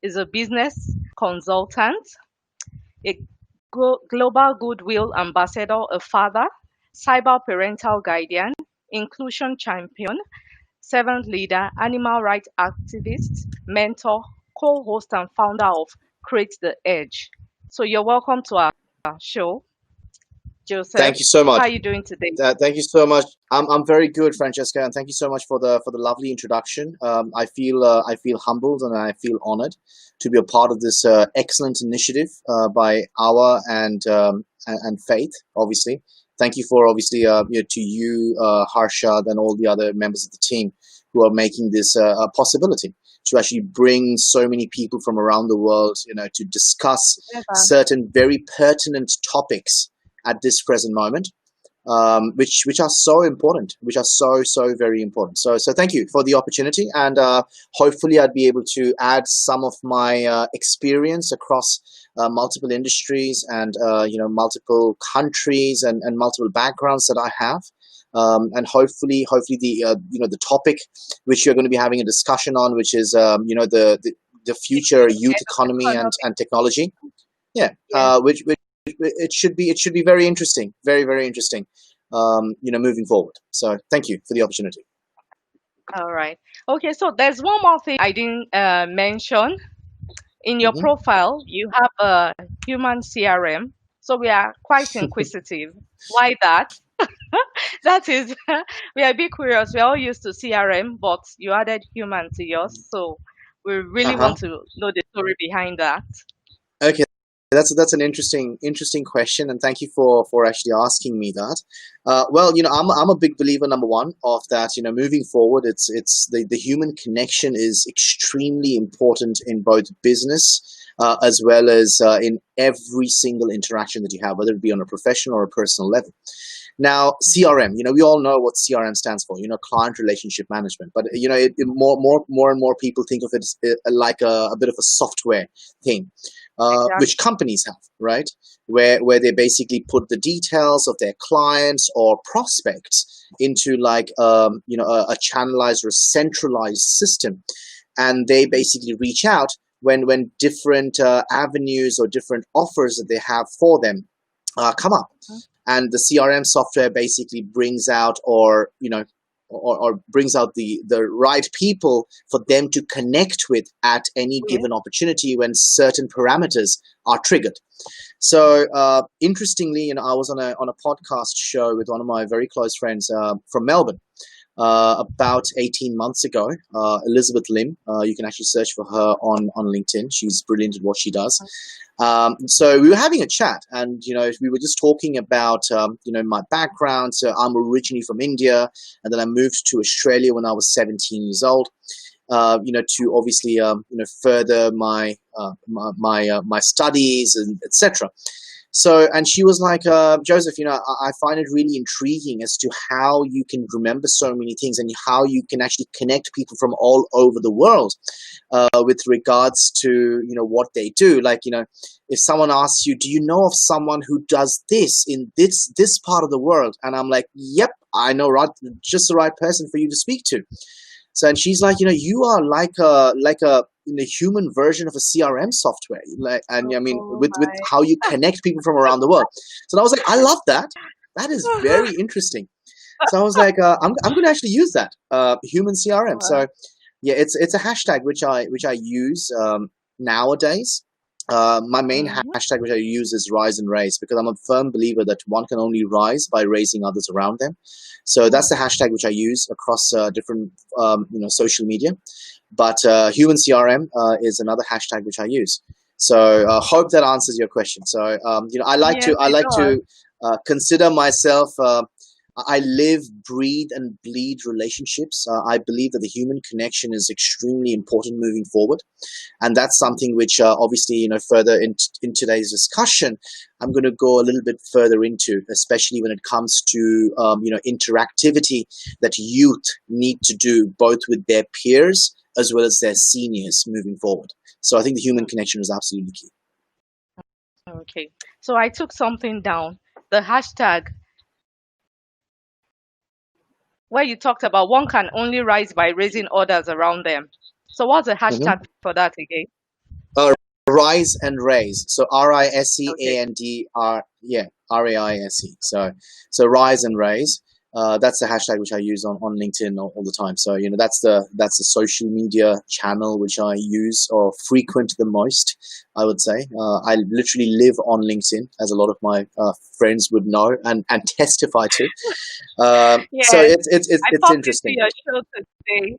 is a business consultant, a global goodwill ambassador, a father, cyber parental guardian, inclusion champion, servant leader, animal rights activist, mentor, co-host and founder of Create the Edge. So you're welcome to our show, Joseph. Thank you so How much. are you doing today? Thank you so much. I'm very good, Francesca, and thank you so much for the lovely introduction. I feel humbled and I feel honored to be a part of this excellent initiative by Our and Faith. Obviously, thank you for obviously to you, Harshad, and all the other members of the team who are making this a possibility to actually bring so many people from around the world, to discuss Never. certain very pertinent topics at this present moment, which are so important, which are so very important. So thank you for the opportunity, and hopefully I'd be able to add some of my experience across multiple industries and multiple countries and multiple backgrounds that I have. And hopefully the topic which you're going to be having a discussion on, which is the future youth economy and technology. Yeah, Yeah. which it should be very interesting, very interesting, moving forward. So thank you for the opportunity. All right. Okay, so there's one more thing I didn't mention. In your Hmm. profile, you have a human CRM. So we are quite inquisitive. Why that? That is, we are a bit curious. We're all used to CRM, but you added human to yours. So we really Uh-huh. want to know the story behind that. Okay, that's an interesting question, and thank you for actually asking me that. Well, I'm a big believer, number one, of that. Moving forward, it's the human connection is extremely important in both business as well as in every single interaction that you have, whether it be on a professional or a personal level. Now, CRM, we all know what CRM stands for, client relationship management. But more and more people think of it as like a bit of a software thing, which Exactly. companies have, right? Where they basically put the details of their clients or prospects into like a channelized or a centralized system, and they basically reach out when different avenues or different offers that they have for them come up, Mhm. and the CRM software basically brings out or brings out the right people for them to connect with at any Yeah. given opportunity when certain parameters are triggered. So interestingly, I was on a podcast show with one of my very close friends from Melbourne about 18 months ago, Elizabeth Lim. You can actually search for her on LinkedIn. She's brilliant at what she does. So we were having a chat, and we were just talking about my background. So I'm originally from India, and then I moved to Australia when I was 17 years old. To obviously further my studies and etc. So, and she was like, Joseph, I find it really intriguing as to how you can remember so many things and how you can actually connect people from all over the world with regards to, what they do. Like, if someone asks you, do you know of someone who does this in this part of the world? And I'm like, yep, I know, right, just the right person for you to speak to. So, and she's like, you are like a human version of a CRM software, like, and I mean, Oh with my. how you connect people from around the world. So I was like, I love that. That is very interesting. So I was like, I'm going to actually use that human CRM. Wow. So yeah, it's a hashtag which I use nowadays. My main Mhm. hashtag which I use is rise and raise, because I'm a firm believer that one can only rise by raising others around them. So that's the hashtag which I use across different social media. But human CRM is another hashtag which I use. So hope that answers your question. So Yes, I it like does. to consider myself. I live, breathe, and bleed relationships. I believe that the human connection is extremely important moving forward, and that's something which obviously further in today's discussion I'm going to go a little bit further into, especially when it comes to interactivity that youth need to do both with their peers as well as their seniors moving forward. So I think the human connection is absolutely key. Okay. So I took something down. The hashtag where you talked about one can only rise by raising others around them. So what's the Hmm. hashtag for that again? Uh, Rise and Raise. So Okay. RISEAND yeah, RAISE. So Rise and Raise. That's the hashtag which I use on LinkedIn all the time. So that's the social media channel which I use or frequent the most, I would say. I literally live on LinkedIn, as a lot of my friends would know and testify to. So Yes, I it's popped into interesting. your show today.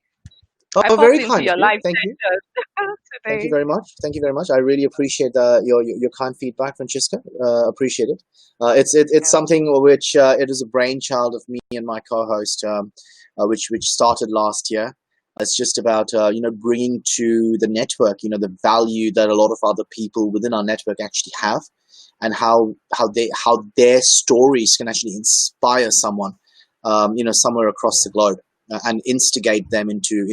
I Oh, popped very into kind of your you. live Thank you. session Thank you today. very much. Thank you very much. I really appreciate your kind feedback, Francesca. Appreciate it. It's Yeah. something which it is a brainchild of me and my co-host, which started last year. It's just about bringing to the network the value that a lot of other people within our network actually have, and how their stories can actually inspire someone, somewhere across the globe, and instigate them into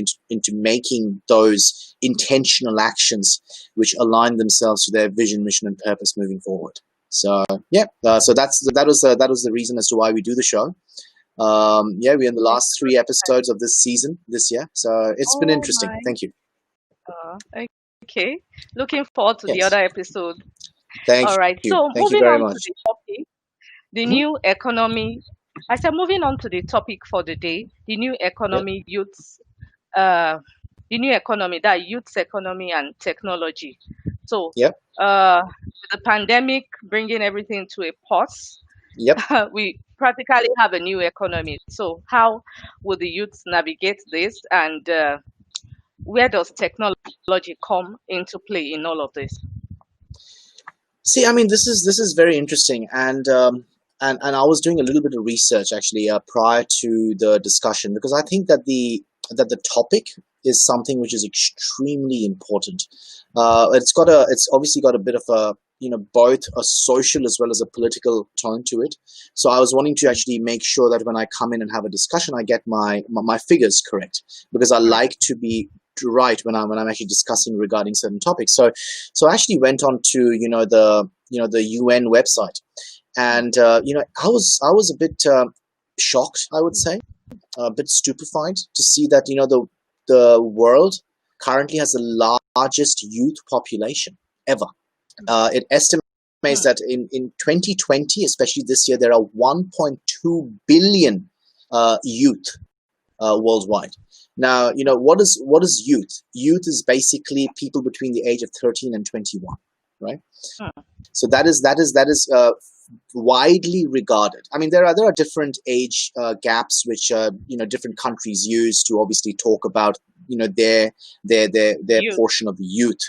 making those intentional actions which align themselves to their vision, mission, and purpose moving forward. So yeah, so that was the reason as to why we do the show. Yeah, we're in the It's last three episodes of this season this year, so it's been oh interesting. my. Thank you. Uh, okay. Looking forward to the Yes, other episode. thank All right. you, So thank you moving very on to much. the topic, the Mhm. new economy. I said moving on to the topic for the day, the new Yep, economy, uh, the new economy, that youth's economy and technology. So, yep, with the pandemic bringing everything to a pause, yep. we practically have a new economy. So, how will the youths navigate this, and where does technology come into play in all of this? See, I mean, this is very interesting, and I was doing a little bit of research actually prior to the discussion, because I think that the topic is something which is extremely important. It's obviously got a bit of a both a social as well as a political tone to it. So I was wanting to actually make sure that when I come in and have a discussion, I get my figures correct, because I Mm, like to be right when I'm actually discussing regarding certain topics. So I actually went on to the UN website, and I was a bit shocked, I would say, a bit stupefied to see that the world currently has the largest youth population ever. It estimates mm, that in 2020, especially this year, there are 1.2 billion youth worldwide. Now, what is youth? Youth is basically people between the age of 13 and 21, right? mm, So that is widely regarded. I mean, there are different age gaps which different countries use to obviously talk about their youth. portion of the youth.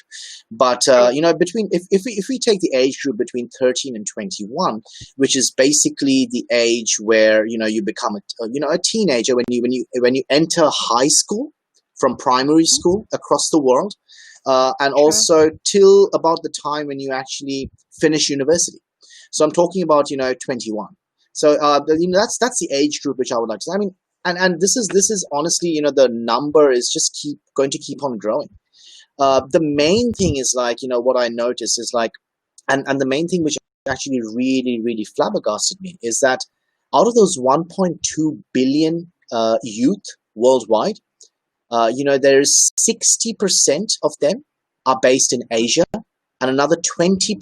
But True. between if we take the age group between 13 and 21, which is basically the age where you become a teenager when you enter high school from primary Mhm. school across the world, and True. also till about the time when you actually finish university. So I'm talking about 21. So that's the age group which I would like to say. I mean, and this is honestly, the number is just keep going to keep on growing. The main thing is, like, what I notice is, like, and the main thing which actually really really flabbergasted me is that out of those 1.2 billion youth worldwide, there's 60% of them are based in Asia, and another 20%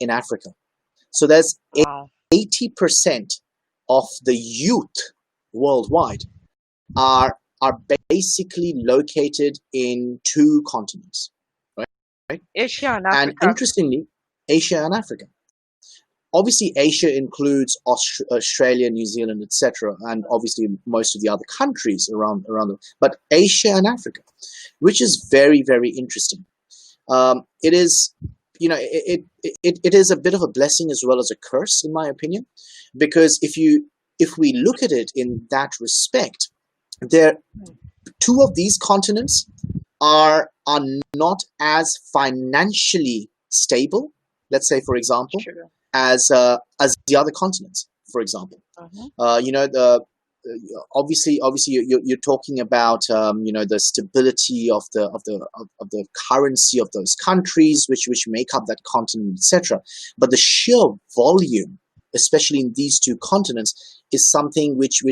in Africa. So there's Wow. 80% of the youth worldwide are basically located in two continents, right? Asia and And Africa. interestingly, Asia and Africa. Obviously, Asia includes Australia, New Zealand, etc., and obviously most of the other countries around them. But Asia and Africa, which is very very interesting. It is, it is a bit of a blessing as well as a curse, in my opinion, because if we look at it in that respect, there Mm, two of these continents are not as financially stable, let's say, for example, true. as the other continents, for example. Mhm. The obviously you're talking about the stability of the currency of those countries which make up that continent, etc. But the sheer volume, especially in these two continents, is something which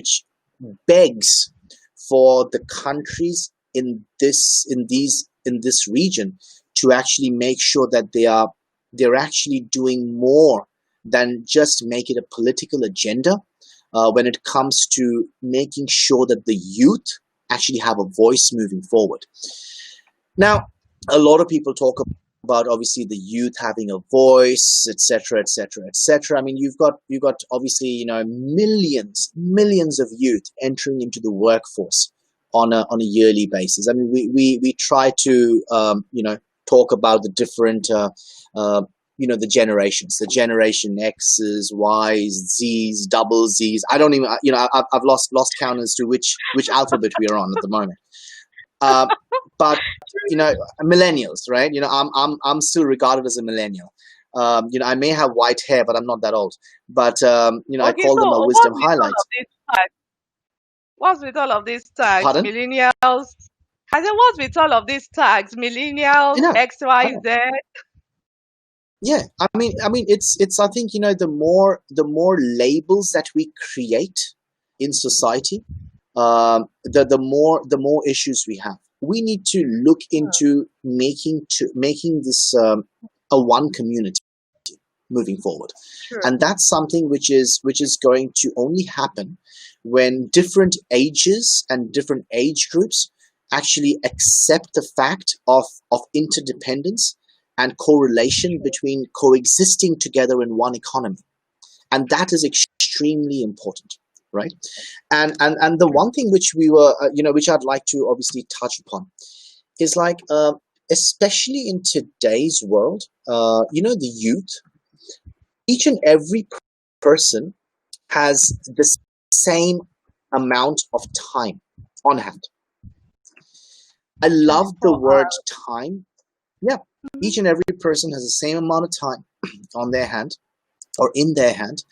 begs for the countries in this region to actually make sure that they're actually doing more than just make it a political agenda when it comes to making sure that the youth actually have a voice moving forward. Now, a lot of people talk about obviously the youth having a voice, etc., etc., etc. I mean, you've got obviously millions of youth entering into the workforce on a yearly basis. I mean, we try to talk about the different the generations, the generation X's, Y's, Z's, double Z's. I don't even I've lost count as to which alphabet we are on at the moment. But millennials, right? I'm still regarded as a millennial. I may have white hair, but I'm not that old. But I Okay, call them a so wisdom highlight. what's with all of these tags? Pardon? Millennials. I said, what's with all of these tags? I Millennials, know. X, I Y, know. Z. Yeah, I mean, it's. I think the more labels that we create in society, the more issues we have. We need to look into making this a one community moving forward, True. and that's something which is going to only happen when different ages and different age groups actually accept the fact of interdependence and correlation between coexisting together in one economy, and that is extremely important, right? And the one thing which we were which I'd like to obviously touch upon is like especially in today's world, the youth, each and every person has the same amount of time on hand. I love the word time. Yeah, each and every person has the same amount of time on their hand or in their hand.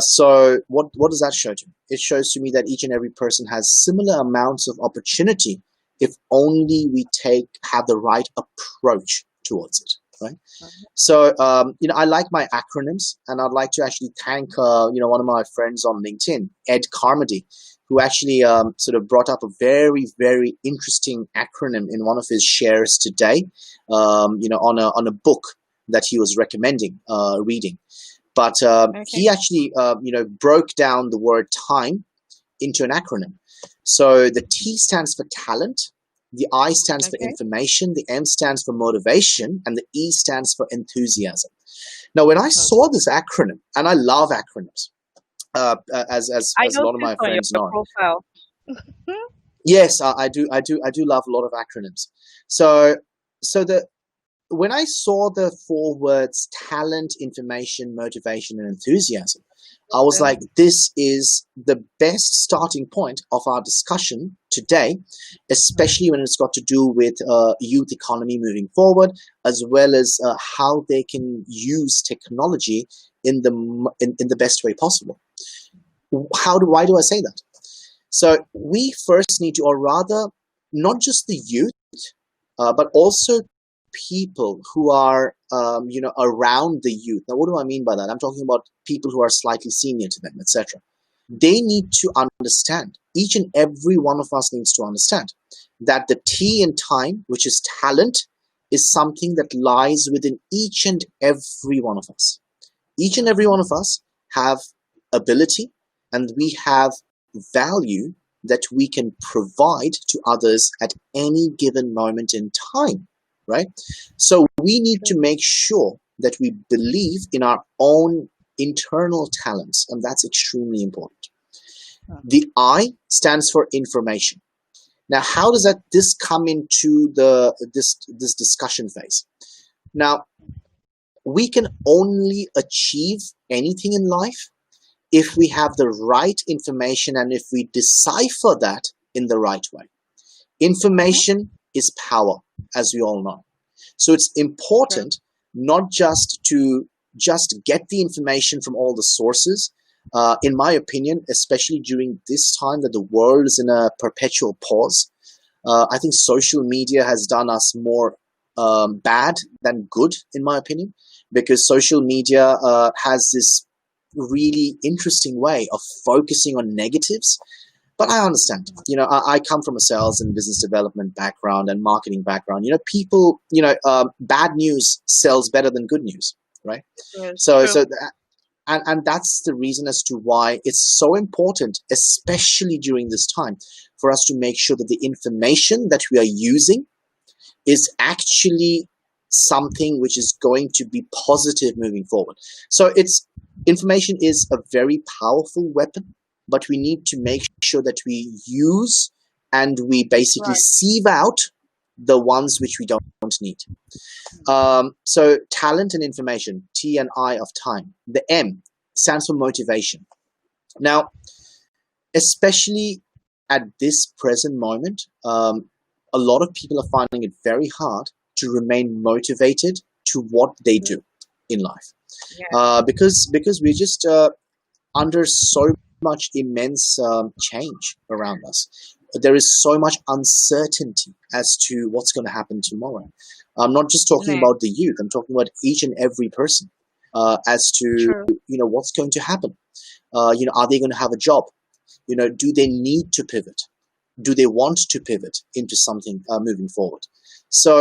So what does that show to me? It shows to me that each and every person has similar amounts of opportunity if only we have the right approach towards it, right? So I like my acronyms, and I'd like to actually thank one of my friends on LinkedIn, Ed Carmody, who actually sort of brought up a very, very interesting acronym in one of his shares today, on a book that he was recommending reading. But he actually broke down the word time into an acronym. So the T stands for talent, the I stands for information, the M stands for motivation, and the E stands for enthusiasm. Now, when I saw this acronym, and I love acronyms, as a lot of my friends know. Profile. Yes, I do love a lot of acronyms. So when I saw the 4 words talent, information, motivation, and enthusiasm, I was like, this is the best starting point of our discussion today, especially when it's got to do with youth economy moving forward, as well as how they can use technology in the best way possible. Why do I say that? So we first need to, or rather, not just the youth, but also people who are around the youth. Now, what do I mean by that? I'm talking about people who are slightly senior to them, etc. They need to understand, each and every one of us needs to understand that the T in time, which is talent, is something that lies within each and every one of us. Each and every one of us have ability, and we have value that we can provide to others at any given moment in time. Right? So we need to make sure that we believe in our own internal talents, and that's extremely important. The I stands for information. Now, how does this come into this discussion phase? Now, we can only achieve anything in life if we have the right information and if we decipher that in the right way. Information is power, as we all know. So it's important not just to get the information from all the sources. In my opinion, especially during this time that the world is in a perpetual pause, I think social media has done us more bad than good, in my opinion, because social media has this really interesting way of focusing on negatives. But I understand. I come from a sales and business development background and marketing background. People, bad news sells better than good news, right? Yes, So, true. so and that's the reason as to why it's so important, especially during this time, for us to make sure that the information that we are using is actually something which is going to be positive moving forward. So information is a very powerful weapon, but we need to make sure that we use and we basically Right. sieve out the ones which we don't need. So talent and information, T and I of time. The M stands for motivation. Now, especially at this present moment, a lot of people are finding it very hard to remain motivated to what they do in life, Yeah. because we're just under so much immense change around us. There is so much uncertainty as to what's going to happen tomorrow. I'm not just talking Yeah. about the youth. I'm talking about each and every person, as to True. what's going to happen. Are they going to have a job? Do they need to pivot? Do they want to pivot into something moving forward? So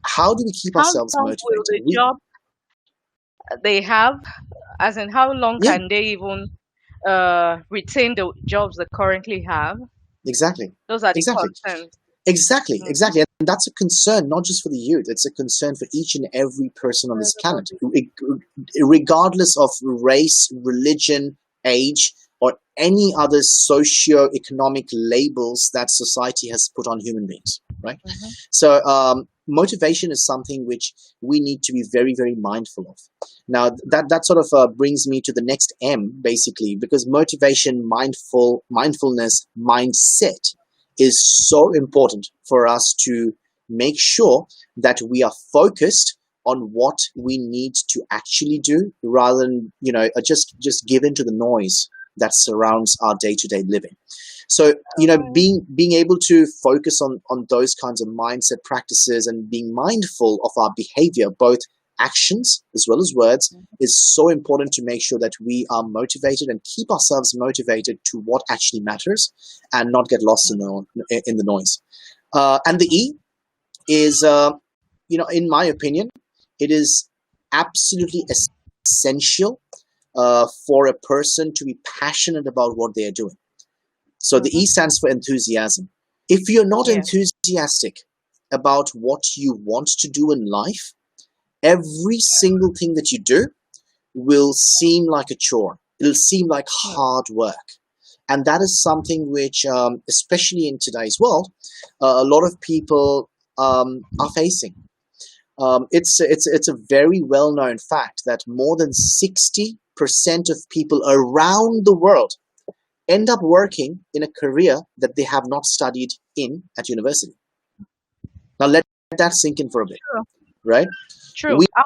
how do we keep How ourselves long will motivated? the job they have, as in how long Yeah, can they even retain the jobs they currently have? exactly, Those are the exactly. concerns. Exactly, Mm-hmm. exactly. And that's a concern, not just for the youth, it's a concern for each and every person on this planet, Everybody. regardless of race, religion, age, or any other socio-economic labels that society has put on human beings, right? Mm-hmm. So, motivation is something which we need to be very, very mindful of. Now, that sort of brings me to the next M, basically, because motivation, mindfulness, mindset is so important for us to make sure that we are focused on what we need to actually do, rather than just give into the noise that surrounds our day-to-day living. So being able to focus on those kinds of mindset practices and being mindful of our behavior, both actions as well as words, is so important to make sure that we are motivated and keep ourselves motivated to what actually matters and not get lost in the noise. And the E is, in my opinion, it is absolutely essential for a person to be passionate about what they are doing. So the Mm-hmm. E stands for enthusiasm. If you're not Yeah. enthusiastic about what you want to do in life, every single thing that you do will seem like a chore. It'll seem like Mm. hard work. And that is something which, especially in today's world, a lot of people are facing. It's a very well-known fact that more than 60% of people around the world end up working in a career that they have not studied in at university. Now let that sink in for a bit, True. right? True. We I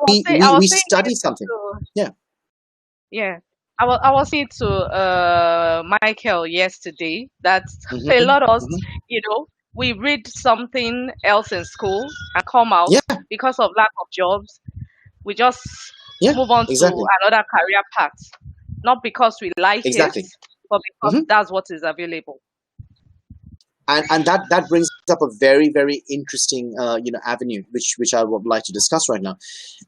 was we saying study it something. to Yeah. yeah. I was saying to Michael yesterday that a Hmm. lot of us, Hmm. we read something else in school and come out Yeah. because of lack of jobs. We just Yeah. move on to Exactly. another career path, not because we like it, Exactly. but because Hmm. that's what is available. And that brings up a very, very interesting avenue which I would like to discuss right now.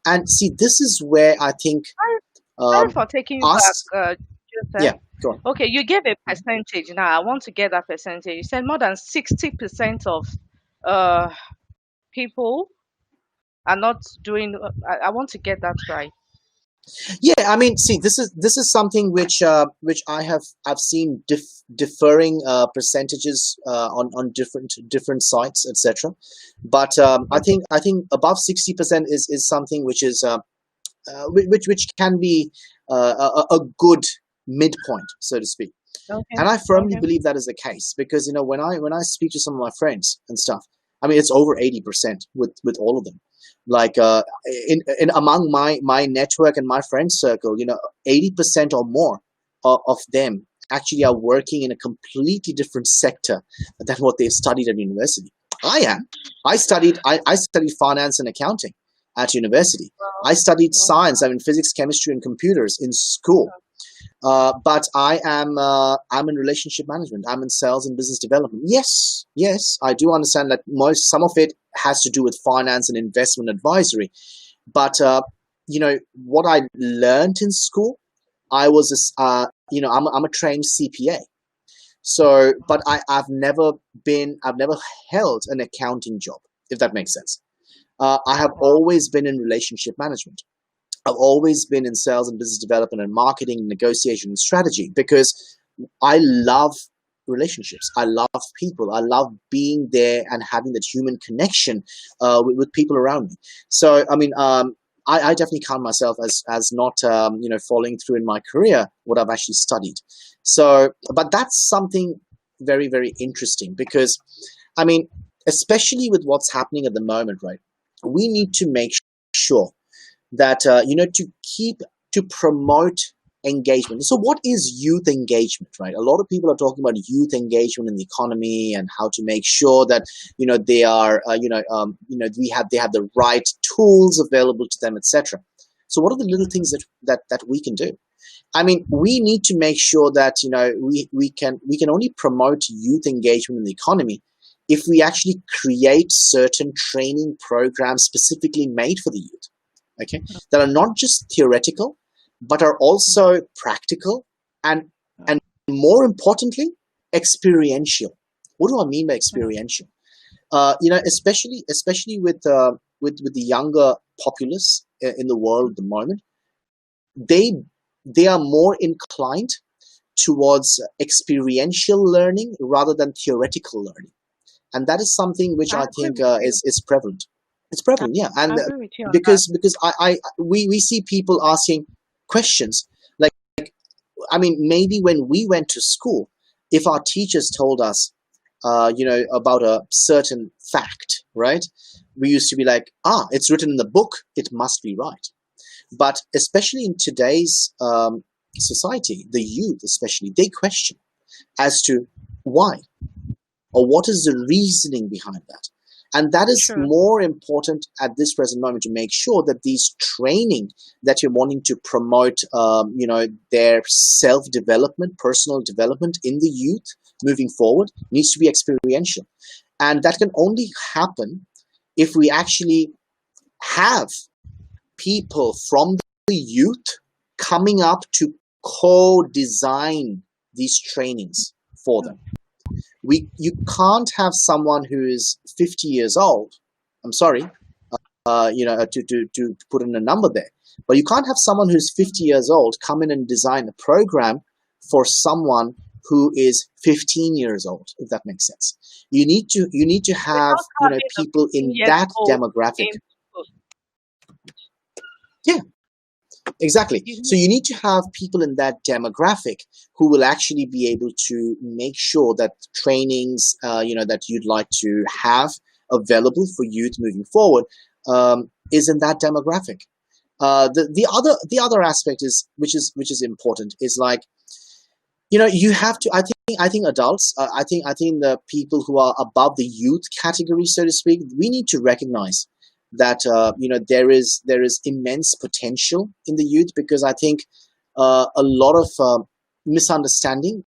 And see, this is where I think Sorry, sorry um, for taking you back, us. Joseph. Yeah. Go on. Okay, you gave a percentage. Now I want to get that percentage. You said more than 60% of uh, people are not doing. I want to get that right. Yeah, I mean, see, this is something which I've seen differing percentages on different sites, etc. But I think above 60% is something which is which can be a good midpoint, so to speak. Okay, And I firmly okay. believe that is the case, because when I speak to some of my friends and stuff, I mean, it's over 80% with all of them. Like in among my network and my friend circle, 80% or more of them actually are working in a completely different sector than what they've studied at university. I am. I studied finance and accounting at university. Well, I studied well, science, I mean physics, chemistry, and computers in school. But I'm in relationship management. I'm in sales and business development. Yes, I do understand that some of it has to do with finance and investment advisory. But what I learned in school, I was I'm a trained CPA. So, but I've never held an accounting job, if that makes sense. I have always been in relationship management. I've always been in sales and business development and marketing, negotiation and strategy, because I love relationships. I love people. I love being there and having that human connection with people around me. So, I mean, I definitely count myself as not following through in my career what I've actually studied. So, but that's something very, very interesting, because, I mean, especially with what's happening at the moment, right? We need to make sure that to promote engagement. So what is youth engagement, right? A lot of people are talking about youth engagement in the economy and how to make sure that they are they have the right tools available to them, etc. So what are the little things that we can do? I mean, we need to make sure that we can only promote youth engagement in the economy if we actually create certain training programs specifically made for the youth. Okay, that are not just theoretical, but are also practical and more importantly, experiential. What do I mean by experiential? Especially with the younger populace in the world at the moment, they are more inclined towards experiential learning rather than theoretical learning, and that is something which I I agree think with you. is prevalent. It's prevalent, yeah. I And agree with you on that. because we see people asking questions like, I mean, maybe when we went to school, if our teachers told us, about a certain fact, right? We used to be like, it's written in the book, it must be right. But especially in today's society, the youth especially, they question as to why, or what is the reasoning behind that. And that is True. more important at this present moment, to make sure that these training that you're wanting to promote, their self-development, personal development in the youth moving forward, needs to be experiential. And that can only happen if we actually have people from the youth coming up to co-design these trainings for them. You can't have someone who is 50 years old. I'm sorry, to put in a number there, but you can't have someone who's 50 years old come in and design a program for someone who is 15 years old, if that makes sense. You need to have Without having a people 15 in years that old demographic. in school, Yeah, exactly. you So need you need to have people in that demographic who will actually be able to make sure that trainings, that you'd like to have available for youth moving forward, is in that demographic. The other aspect is which is important is like, you have to. I think adults. I think the people who are above the youth category, so to speak, we need to recognize that there is immense potential in the youth, because I think a lot of misunderstanding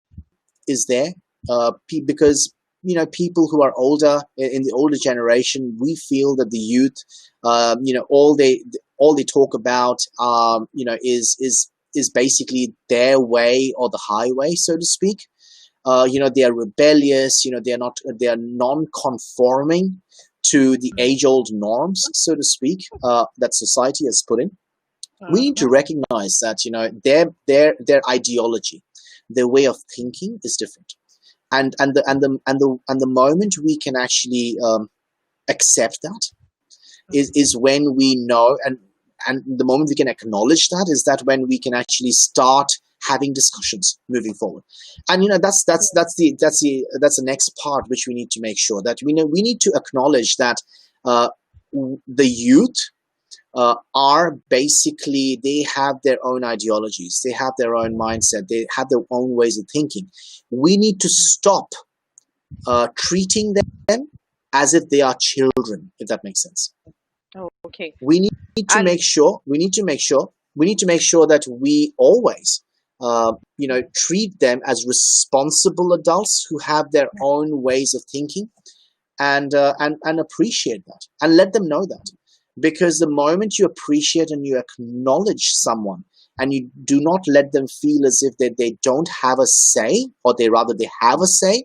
is there, because people who are older, in the older generation, we feel that the youth, all they talk about, is basically their way or the highway, so to speak. They are rebellious. They are non-conforming to the age-old norms, so to speak, that society has put in. We need to recognize that their ideology, their way of thinking is different, and the moment we can actually accept that is when we know, and the moment we can acknowledge that is that when we can actually start having discussions moving forward. And that's the next part, which we need to make sure that we need to acknowledge that the youth are basically, they have their own ideologies, they have their own mindset, they have their own ways of thinking. We need to stop treating them as if they are children, if that makes sense. Oh, okay. We need to And make sure that we always treat them as responsible adults who have their own ways of thinking, and appreciate that, and let them know that. Because the moment you appreciate and you acknowledge someone, and you do not let them feel as if they don't have a say, or they have a say,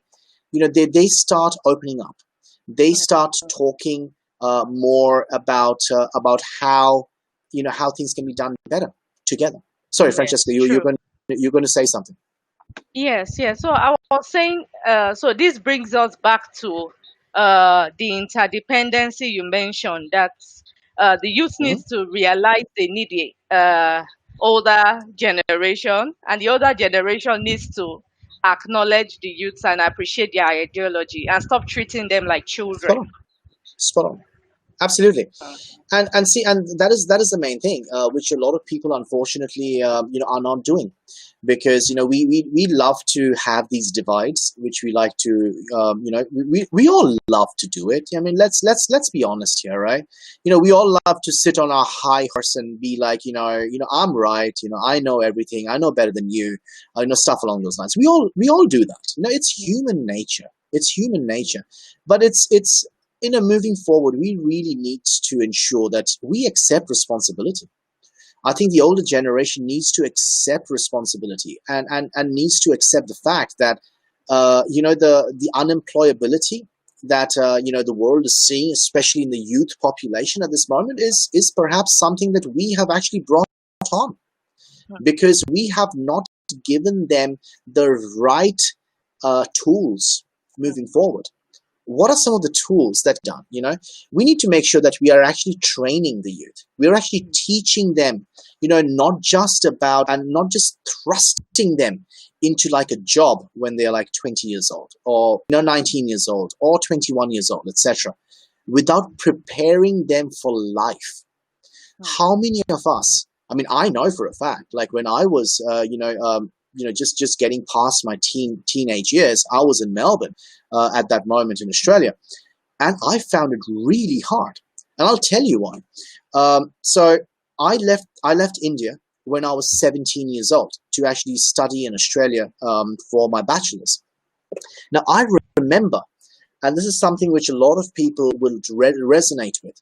they start opening up. They start talking more about how how things can be done better together. Sorry, Yes, Francesca, true. you're going to say something. Yes, yes. So I was saying, so this brings us back to the interdependency you mentioned, that the youth Hmm. needs to realize they need the older generation, and the older generation needs to acknowledge the youths and appreciate their ideology and stop treating them like Spot children. on. Spot on. Absolutely. Uh, And see, and that is the main thing, which a lot of people unfortunately are not doing, because we love to have these divides, which we like to we all love to do it. I mean, let's be honest here, right? We all love to sit on our high horse and be like, I'm right, I know everything, I know better than you, stuff along those lines. We all do that. It's human nature. It's human nature. But it's moving forward, we really need to ensure that we accept responsibility. I think the older generation needs to accept responsibility, and needs to accept the fact that the unemployability that the world is seeing, especially in the youth population at this moment, is perhaps something that we have actually brought on, because we have not given them the right tools moving forward. What are some of the tools that are done? We need to make sure that we are actually training the youth. We're actually teaching them, not just about, and not just thrusting them into like a job when they're like 20 years old, or 19 years old, or 21 years old, etc., without preparing them for life. How many of us, I mean, I know for a fact, like when I was just getting past my teenage years, I was in Melbourne at that moment in Australia, and I found it really hard. And I'll tell you why. So I left India when I was 17 years old to actually study in Australia for my bachelor's. Now I remember, and this is something which a lot of people will resonate with.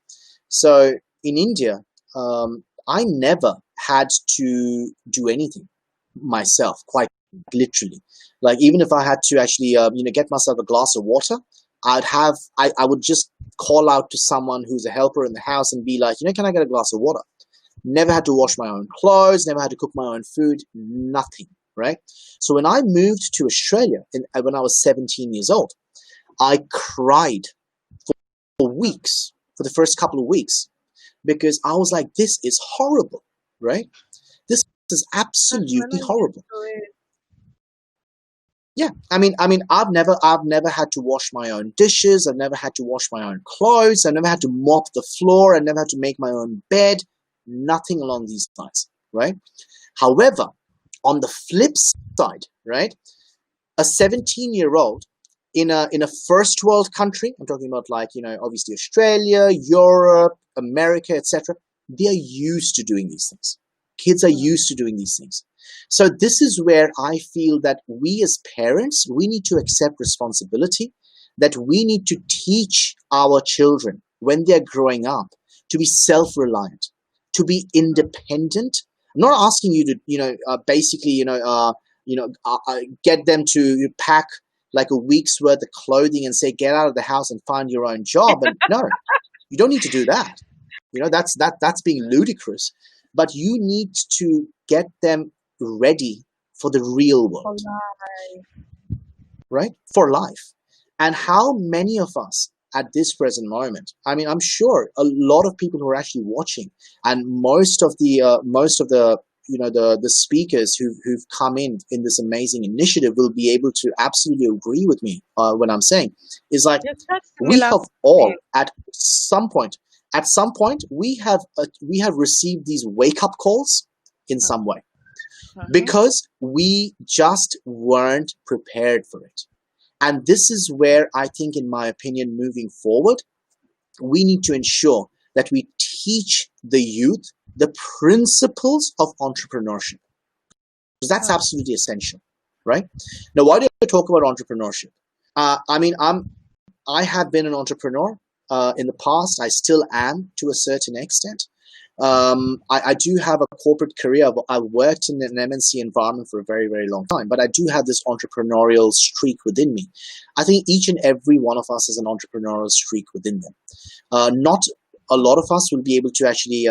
So in India, I never had to do anything myself, quite literally. Like, even if I had to actually get myself a glass of water, I would just call out to someone who's a helper in the house and be like, can I get a glass of water? Never had to wash my own clothes, never had to cook my own food, nothing, right? So when I moved to Australia when I was 17 years old, I cried for weeks, for the first couple of weeks, because I was like, this is horrible, right? This is We're absolutely not used horrible. to it. Yeah, I mean, I've never had to wash my own dishes. I've never had to wash my own clothes. I've never had to mop the floor. I've never had to make my own bed. Nothing along these lines, right? However, on the flip side, right, a 17-year-old in a first world country, I'm talking about, like, obviously Australia, Europe, America, etc., they are used to doing these things. Kids are used to doing these things. So this is where I feel that we as parents, we need to accept responsibility, that we need to teach our children when they're growing up to be self-reliant, to be independent. I'm not asking you to, basically, get them to pack like a week's worth of clothing and say, get out of the house and find your own job. And no, you don't need to do that. That's being ludicrous. But you need to get them ready for the real For world, life. right? For life. And how many of us at this present moment, I mean, I'm sure a lot of people who are actually watching, and most of the the speakers who've come in this amazing initiative will be able to absolutely agree with me when I'm saying, is like, Just that we similar have thing. all at some point we have received these wake up calls in some way, Mhm. because we just weren't prepared for it. And this is where I think, in my opinion, moving forward, we need to ensure that we teach the youth the principles of entrepreneurship. that's absolutely essential, right? Now, why do I talk about entrepreneurship? I mean, I have been an entrepreneur in the past. I still am to a certain extent. I do have a corporate career. I've worked in an MNC environment for a very, very long time, but I do have this entrepreneurial streak within me. I think each and every one of us has an entrepreneurial streak within them. Not a lot of us will be able to actually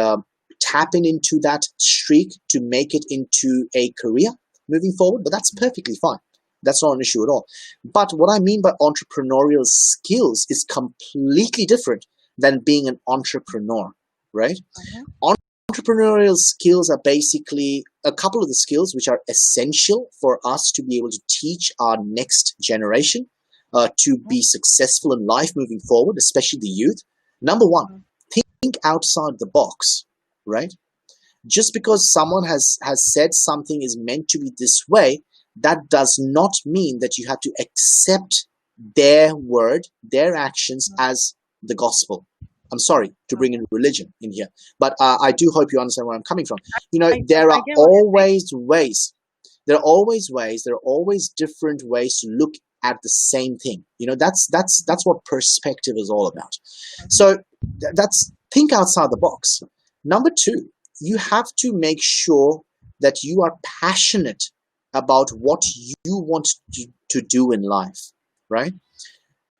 tap into that streak to make it into a career moving forward, but that's perfectly fine. That's not an issue at all. But what I mean by entrepreneurial skills is completely different than being an entrepreneur, right? Entrepreneurial skills are basically a couple of the skills which are essential for us to be able to teach our next generation to be successful in life moving forward, especially the youth. Number one, think outside the box, right? Just because someone has said something is meant to be this way, that does not mean that you have to accept their word, their actions as the gospel. I'm sorry to bring in religion in here, but I do hope you understand where I'm coming from. You know, there are always ways. There are always ways. There are always different ways to look at the same thing. You know, that's what perspective is all about. So that's think outside the box. Number two, you have to make sure that you are passionate about what you want to do in life, right?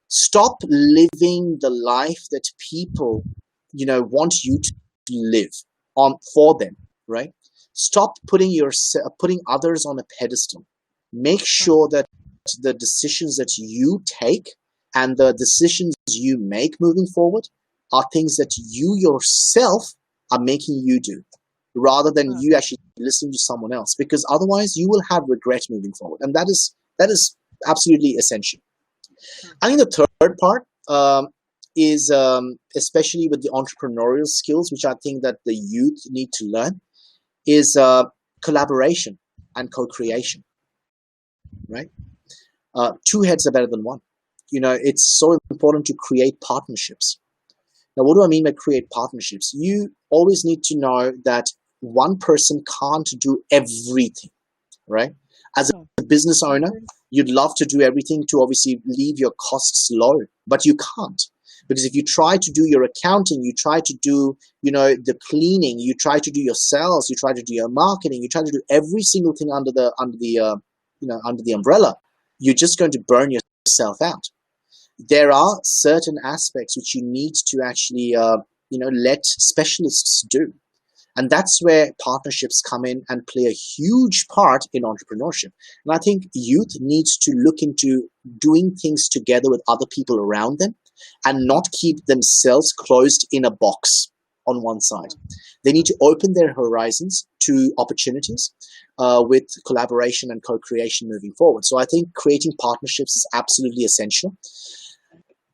Stop living the life that people, want you to live on for them, right? Stop putting others on a pedestal. Make sure that the decisions that you take and the decisions you make moving forward are things that you yourself are making you do, rather than you actually listening to someone else, because otherwise you will have regret moving forward, and that is absolutely essential. I think the third part is especially with the entrepreneurial skills, which I think that the youth need to learn, is collaboration and co-creation, right? Two heads are better than one. It's so important to create partnerships. Now, what do I mean by create partnerships? You always need to know that one person can't do everything, right? As a business owner, you'd love to do everything to obviously leave your costs low, but you can't. Because if you try to do your accounting, you try to do, the cleaning, you try to do your sales, you try to do your marketing, you try to do every single thing under the umbrella, you're just going to burn yourself out. There are certain aspects which you need to actually, let specialists do. And that's where partnerships come in and play a huge part in entrepreneurship. And I think youth needs to look into doing things together with other people around them and not keep themselves closed in a box on one side. They need to open their horizons to opportunities with collaboration and co-creation moving forward. So I think creating partnerships is absolutely essential.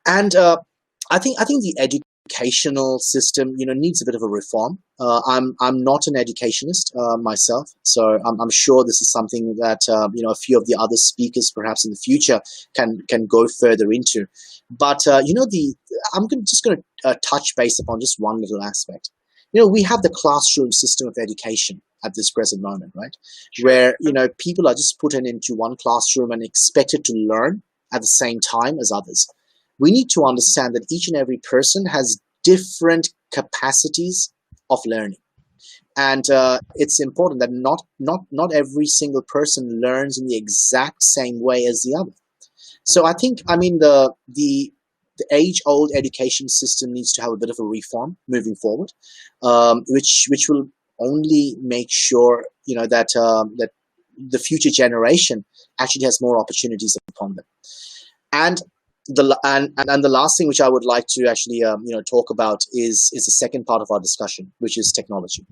And I think the educational system, needs a bit of a reform. I'm not an educationist myself, so I'm sure this is something that a few of the other speakers perhaps in the future can go further into. But I'm just going to touch base upon just one little aspect. We have the classroom system of education at this present moment, right? Sure. Where people are just put into one classroom and expected to learn at the same time as others. We need to understand that each and every person has different capacities of learning. And it's important that not every single person learns in the exact same way as the other. So I think, the age-old education system needs to have a bit of a reform moving forward, which will only make sure, that the future generation actually has more opportunities upon them. And the last thing which I would like to actually talk about is the second part of our discussion, which is technology.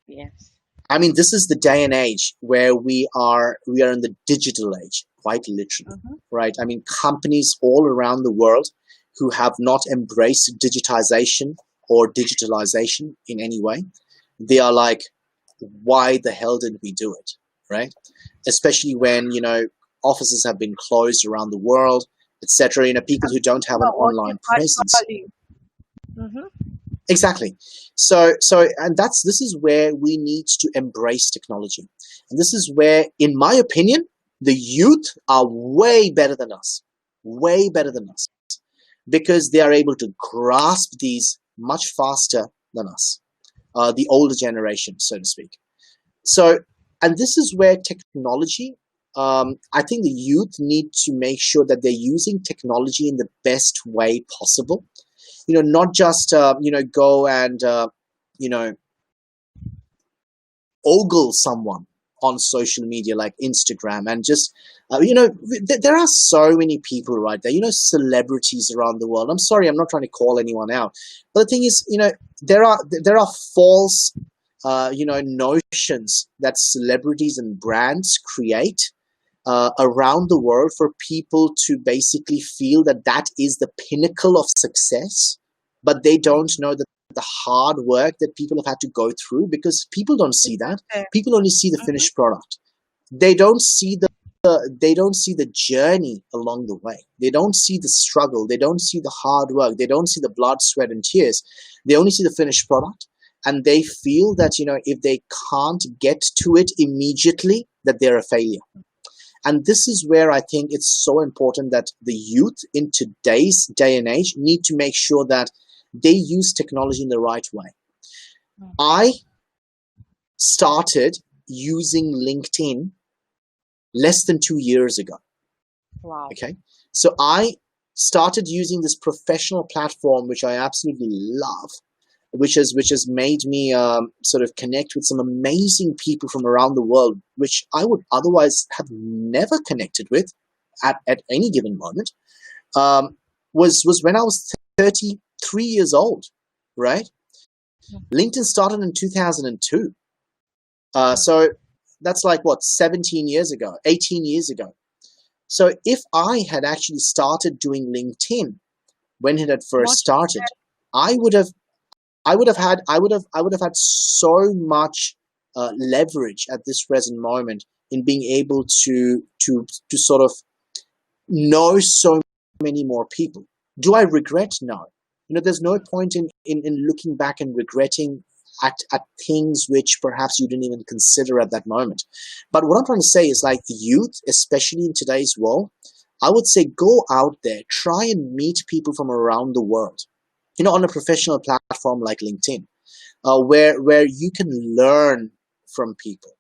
Yes. This is the day and age where we are in the digital age, quite literally, right? Companies all around the world who have not embraced digitization or digitalization in any way, they are like, why the hell didn't we do it, right? Especially when offices have been closed around the world, etc. People who don't have an online presence. Exactly. And this is where we need to embrace technology. And this is where, in my opinion, the youth are way better than us. Way better than us. Because they are able to grasp these much faster than us. The older generation, so to speak. So, and this is where technology, I think the youth need to make sure that they're using technology in the best way possible. Not just, go and, you know, ogle someone on social media like Instagram and just, there are so many people right there, celebrities around the world. I'm sorry, I'm not trying to call anyone out. But the thing is, there are false, notions that celebrities and brands create around the world for people to basically feel that that is the pinnacle of success, but they don't know that the hard work that people have had to go through, because people don't see that. Okay. People only see the Mm-hmm. finished product. They don't see the journey along the way. They don't see the struggle. They don't see the hard work. They don't see the blood, sweat, and tears. They only see the finished product, and they feel that if they can't get to it immediately, that they're a failure. And this is where I think it's so important that the youth in today's day and age need to make sure that they use technology in the right way. I started using LinkedIn less than 2 years ago. Wow. Okay. So I started using this professional platform, which I absolutely love, which has made me sort of connect with some amazing people from around the world, which I would otherwise have never connected with at any given moment. Was when I was 33 years old, right? LinkedIn started in 2002. So that's like what, 17 years ago, 18 years ago. So if I had actually started doing LinkedIn when it had first Much started, I would have had so much leverage at this present moment in being able to sort of know so many more people. Do I regret? No. There's no point in looking back and regretting at things which perhaps you didn't even consider at that moment. But what I'm trying to say is, like, youth, especially in today's world, I would say go out there, try and meet people from around the world, on a professional platform like LinkedIn, where you can learn from people.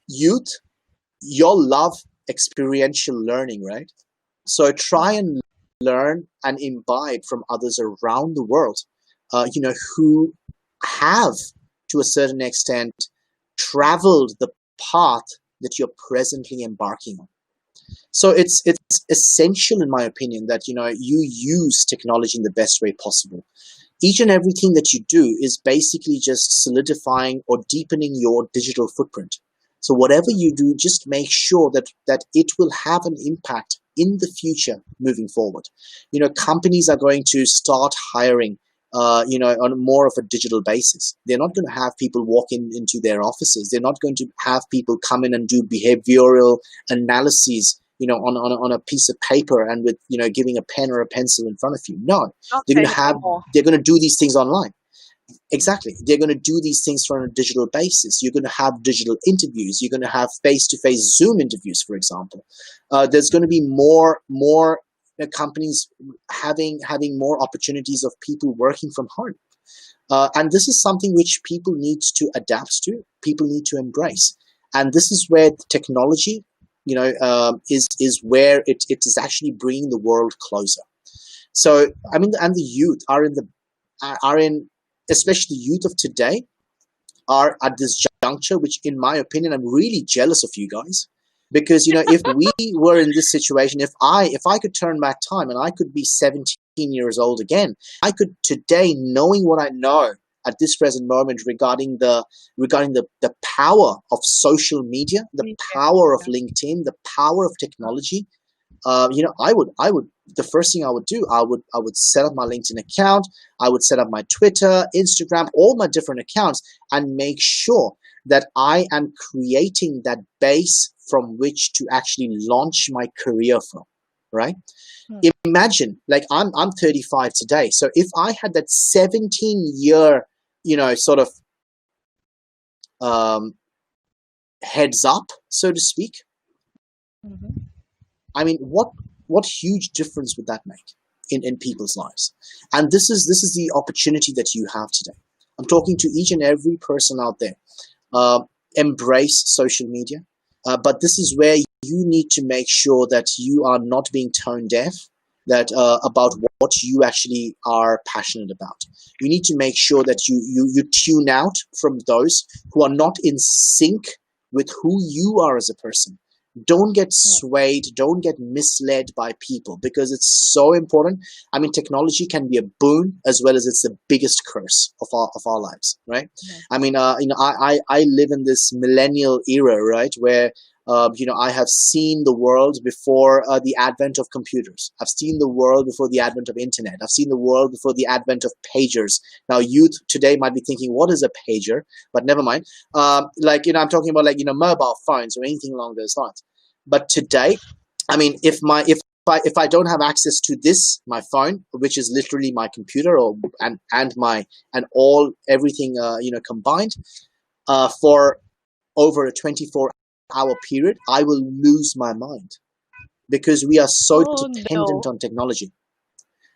Youth, you'll love experiential learning, right? So try and learn and imbibe from others around the world, who have, to a certain extent, traveled the path that you're presently embarking on. So it's essential, in my opinion, that you use technology in the best way possible. Each and everything that you do is basically just solidifying or deepening your digital footprint. So whatever you do, just make sure that it will have an impact in the future moving forward. Companies are going to start hiring, on more of a digital basis. They're not going to have people walk into their offices. They're not going to have people come in and do behavioral analyses, on a piece of paper and with, giving a pen or a pencil in front of you. No, Not they're going to anymore. they're going to do these things online. Exactly. They're going to do these things on a digital basis. You're going to have digital interviews. You're going to have face-to-face Zoom interviews, for example. There's going to be more companies having more opportunities of people working from home. And this is something which people need to adapt to. People need to embrace. And this is where technology, is where it is actually bringing the world closer. So, I mean, and the youth are in, especially the youth of today, are at this juncture, which, in my opinion, I'm really jealous of you guys, because if we were in this situation, if I could turn back time and I could be 17 years old again, I could today, knowing what I know at this present moment regarding the power of social media, the power of LinkedIn, the power of technology. I would, the first thing I would do, I would set up my LinkedIn account. I would set up my Twitter, Instagram, all my different accounts, and make sure that I am creating that base from which to actually launch my career from. right? Hmm. Imagine, like I'm 35 today, so if I had that 17-year, sort of um, heads up, so to speak, Mhm. I mean, what huge difference would that make in people's lives? And this is the opportunity that you have today. I'm talking to each and every person out there. Uh, Embrace social media, but this is where you need to make sure that you are not being tone deaf. That about what you actually are passionate about. You need to make sure that you tune out from those who are not in sync with who you are as a person. Don't get Hmm. swayed, don't get misled by people, because it's so important. I mean, technology can be a boon as well as it's the biggest curse of our lives, right? Hmm. I mean, I live in this millennial era, right, where I have seen the world before the advent of computers. I've seen the world before the advent of internet. I've seen the world before the advent of pagers. Now, youth today might be thinking, "What is a pager?" But never mind. I'm talking about, like, mobile phones or anything along those lines. But today, I mean, if I don't have access to this, my phone, which is literally my computer, or and all everything combined, for over a 24-hour period, I will lose my mind, because we are so Oh dependent no. on technology.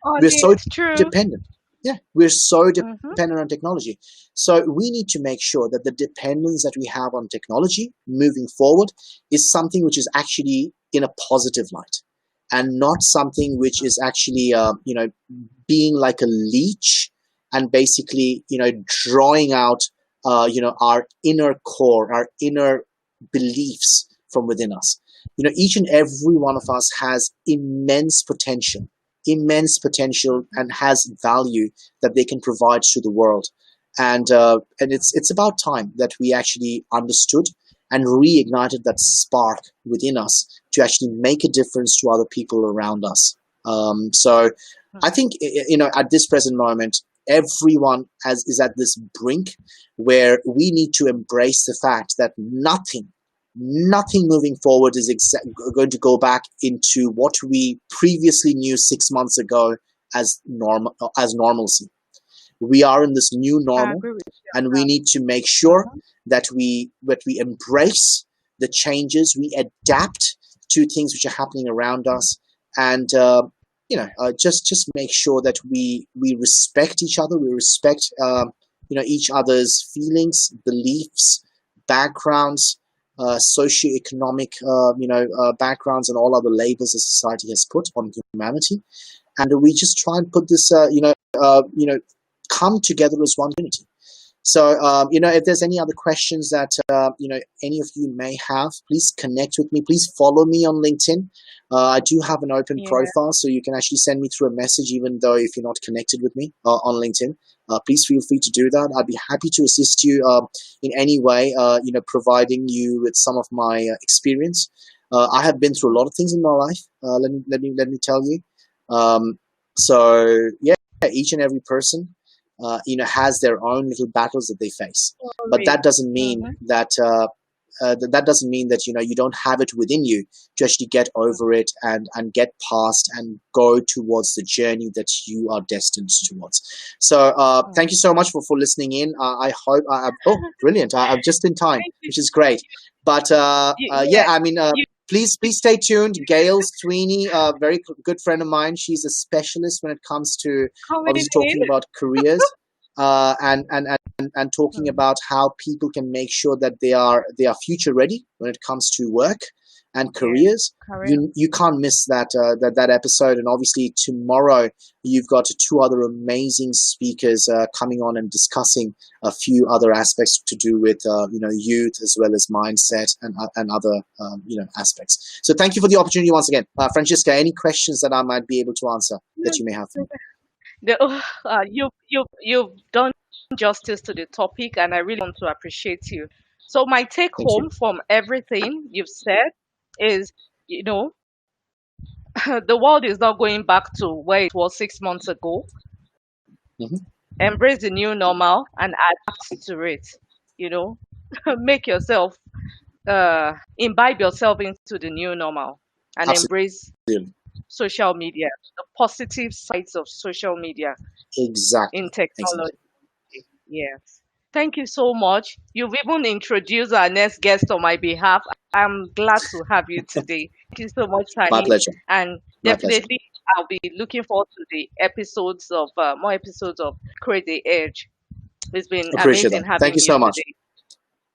Oh, We're so it's true. dependent. Yeah, we're so Mhm. dependent on technology. So we need to make sure that the dependence that we have on technology moving forward is something which is actually in a positive light, and not something which is actually, being like a leech, and basically, drawing out, our inner core, our inner beliefs from within us. Each and every one of us has immense potential, and has value that they can provide to the world. And it's about time that we actually understood and reignited that spark within us to actually make a difference to other people around us. So I think, at this present moment, everyone is at this brink where we need to embrace the fact that nothing moving forward is going to go back into what we previously knew 6 months ago as normalcy. We are in this new I normal, agree with you and on we need to make that. sure that we embrace the changes, we adapt to things which are happening around us, and just make sure that we respect each other, we respect each other's feelings, beliefs, backgrounds, socioeconomic backgrounds, and all other labels that society has put on humanity, and we just try and put this come together as one unity. So, if there's any other questions that any of you may have, please connect with me. Please follow me on LinkedIn. I do have an open Yeah. profile, so you can actually send me through a message, even though if you're not connected with me on LinkedIn. Please feel free to do that. I'd be happy to assist you in any way, providing you with some of my experience. I have been through a lot of things in my life. Let me tell you. Um, so yeah, each and every person has their own little battles that they face, but Sorry. that doesn't mean Mhm. that doesn't mean that you don't have it within you to actually get over it, and get past and go towards the journey that you are destined towards. So thank you so much for listening in. I hope oh, brilliant. I'm just in time, Thank you. which is great. But yeah, Yeah. I mean, You please stay tuned. Gail Sweeney, a very good friend of mine, she's a specialist when it comes to coming obviously in. talking about careers, and talking Mhm. about how people can make sure that they are future ready when it comes to work and Yeah. careers. Career. You can't miss that episode. And obviously tomorrow you've got two other amazing speakers coming on and discussing a few other aspects to do with youth, as well as mindset, and other aspects. So thank you for the opportunity once again, Francesca. Any questions that I might be able to answer that you may have for me? You've done justice to the topic, and I really want to appreciate you. So my take Thank you. home from everything you've said is, you know, the world is not going back to where it was 6 months ago. Hmm. Embrace the new normal and adapt to it. You know, make yourself, imbibe yourself into the new normal and embrace Absolutely. social media, the positive sides of social media in Exactly. technology. Exactly. Yes. Thank you so much. You've even introduced our next guest on my behalf. I'm glad to have you today. Thank you so much, My Sahib. pleasure. And My pleasure. definitely, I'll be looking forward to the episodes of more episodes of Create the Edge. It's been Appreciate amazing that. Thank having you you so much. today.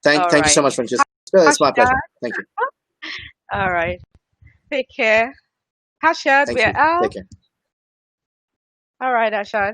Thank All thank you right. so much, Francesca. It's my pleasure. Hashad. Thank you. All right. Take care. Hashad, Thank we're you. out. Take care. All right, Hashad.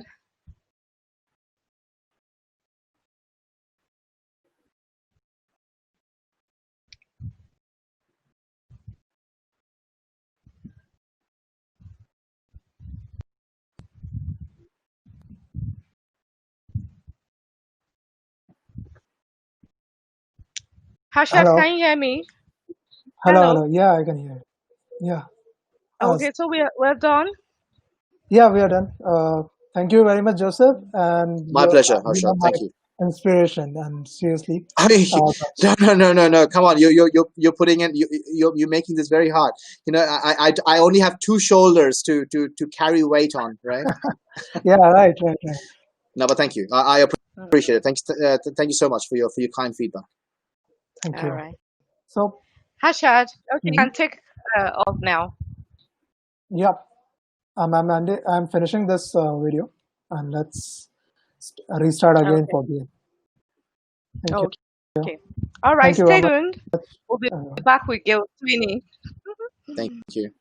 Hashad, Hello, can you hear me? hello. Hello. Yeah, I can hear. Yeah, Okay, so we're done. yeah, we are done. Thank you very much, Joseph, and My pleasure, you are Harshad. my Thank you. inspiration. And seriously, I mean, uh, no. Come on, you're putting in you're making this very hard. I only have two shoulders to carry weight on, right? yeah, right. No, but thank you. I Mhm. appreciate it. Thanks. Thank you so much for your kind feedback. Thank All you. right. So, Hashad, okay, you mhm, can take off now. yeah, I'm finishing this video, and let's restart again Okay. for the. Thank Okay. you. Okay. All right, Thank you very stay much. tuned. We'll be Uh, back with Gail Sweeney. Thank you.